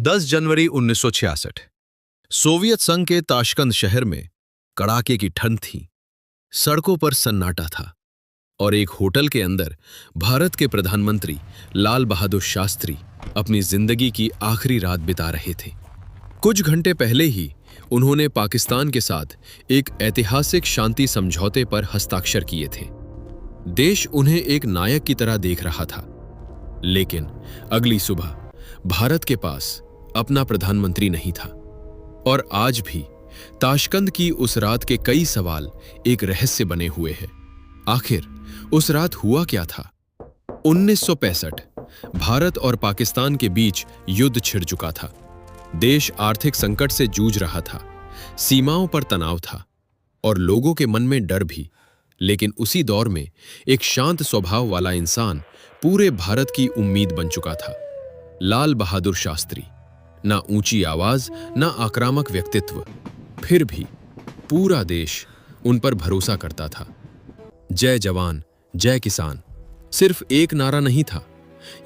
10 जनवरी 1966 Soviet संघ के Tashkent शहर में कड़ाके की ठंड थी। सड़कों पर सन्नाटा था और एक होटल के अंदर भारत के प्रधानमंत्री लाल बहादुर शास्त्री अपनी जिंदगी की आखिरी रात बिता रहे थे। कुछ घंटे पहले ही उन्होंने पाकिस्तान के साथ एक ऐतिहासिक शांति समझौते पर हस्ताक्षर किए थे। देश उन्हें एक नायक की तरह देख रहा था, लेकिन अगली सुबह भारत के पास अपना प्रधानमंत्री नहीं था। और आज भी ताशकंद की उस रात के कई सवाल एक रहस्य बने हुए हैं। आखिर उस रात हुआ क्या था? 1965 भारत और पाकिस्तान के बीच युद्ध छिड़ चुका था। देश आर्थिक संकट से जूझ रहा था, सीमाओं पर तनाव था और लोगों के मन में डर भी। लेकिन उसी दौर में एक शांत स्वभाव वाला इंसान पूरे भारत की उम्मीद बन चुका था, लाल बहादुर शास्त्री। ना ऊंची आवाज, ना आक्रामक व्यक्तित्व, फिर भी पूरा देश उन पर भरोसा करता था। जय जवान, जय किसान सिर्फ एक नारा नहीं था,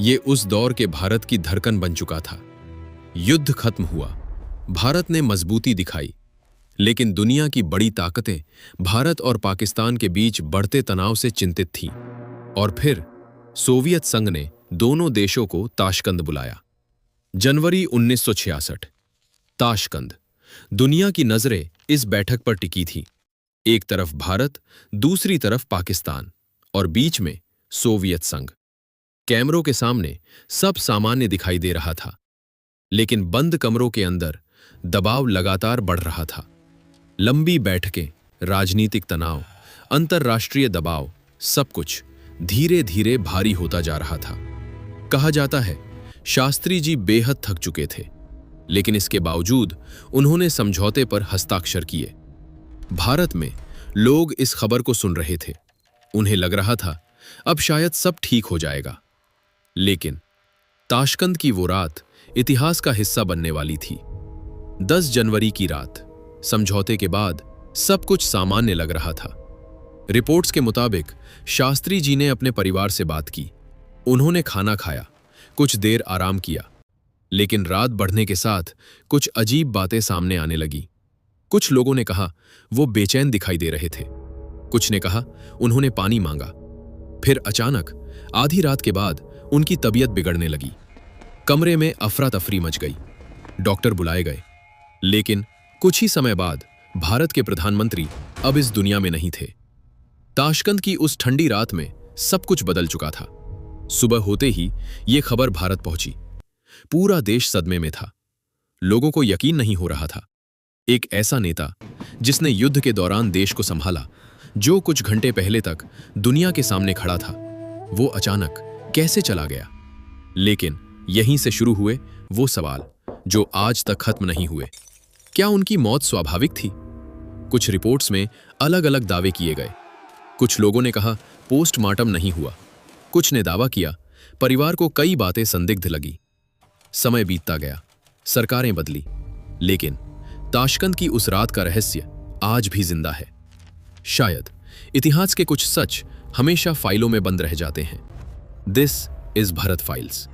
ये उस दौर के भारत की धड़कन बन चुका था। युद्ध खत्म हुआ, भारत ने मजबूती दिखाई, लेकिन दुनिया की बड़ी ताकतें भारत और पाकिस्तान के बीच बढ़ते तनाव से चिंतित थीं। और फिर सोवियत संघ ने दोनों देशों को ताशकंद बुलाया। जनवरी 1966 ताशकंद। दुनिया की नजरें इस बैठक पर टिकी थीं। एक तरफ भारत, दूसरी तरफ पाकिस्तान और बीच में सोवियत संघ। कैमरों के सामने सब सामान्य दिखाई दे रहा था, लेकिन बंद कमरों के अंदर दबाव लगातार बढ़ रहा था। लंबी बैठकें, राजनीतिक तनाव, अंतर्राष्ट्रीय दबाव, सब कुछ धीरे धीरे भारी होता जा रहा था। कहा जाता है शास्त्री जी बेहद थक चुके थे, लेकिन इसके बावजूद उन्होंने समझौते पर हस्ताक्षर किए। भारत में लोग इस खबर को सुन रहे थे। उन्हें लग रहा था अब शायद सब ठीक हो जाएगा। लेकिन ताशकंद की वो रात इतिहास का हिस्सा बनने वाली थी। 10 जनवरी की रात। समझौते के बाद सब कुछ सामान्य लग रहा था। रिपोर्ट्स के मुताबिक शास्त्री जी ने अपने परिवार से बात की। उन्होंने खाना खाया, कुछ देर आराम किया, लेकिन रात बढ़ने के साथ कुछ अजीब बातें सामने आने लगी। कुछ लोगों ने कहा वो बेचैन दिखाई दे रहे थे, कुछ ने कहा उन्होंने पानी मांगा। फिर अचानक आधी रात के बाद उनकी तबीयत बिगड़ने लगी। कमरे में अफरा तफरी मच गई। डॉक्टर बुलाए गए, लेकिन कुछ ही समय बाद भारत के प्रधानमंत्री अब इस दुनिया में नहीं थे। ताशकंद की उस ठंडी रात में सब कुछ बदल चुका था। सुबह होते ही ये खबर भारत पहुंची। पूरा देश सदमे में था। लोगों को यकीन नहीं हो रहा था। एक ऐसा नेता जिसने युद्ध के दौरान देश को संभाला, जो कुछ घंटे पहले तक दुनिया के सामने खड़ा था, वो अचानक कैसे चला गया? लेकिन यहीं से शुरू हुए वो सवाल जो आज तक खत्म नहीं हुए। क्या उनकी मौत स्वाभाविक थी? कुछ रिपोर्ट्स में अलग अलग दावे किए गए। कुछ लोगों ने कहा पोस्टमार्टम नहीं हुआ, कुछ ने दावा किया। परिवार को कई बातें संदिग्ध लगी। समय बीतता गया, सरकारें बदली, लेकिन ताशकंद की उस रात का रहस्य आज भी जिंदा है। शायद इतिहास के कुछ सच हमेशा फाइलों में बंद रह जाते हैं। This is Bharat files.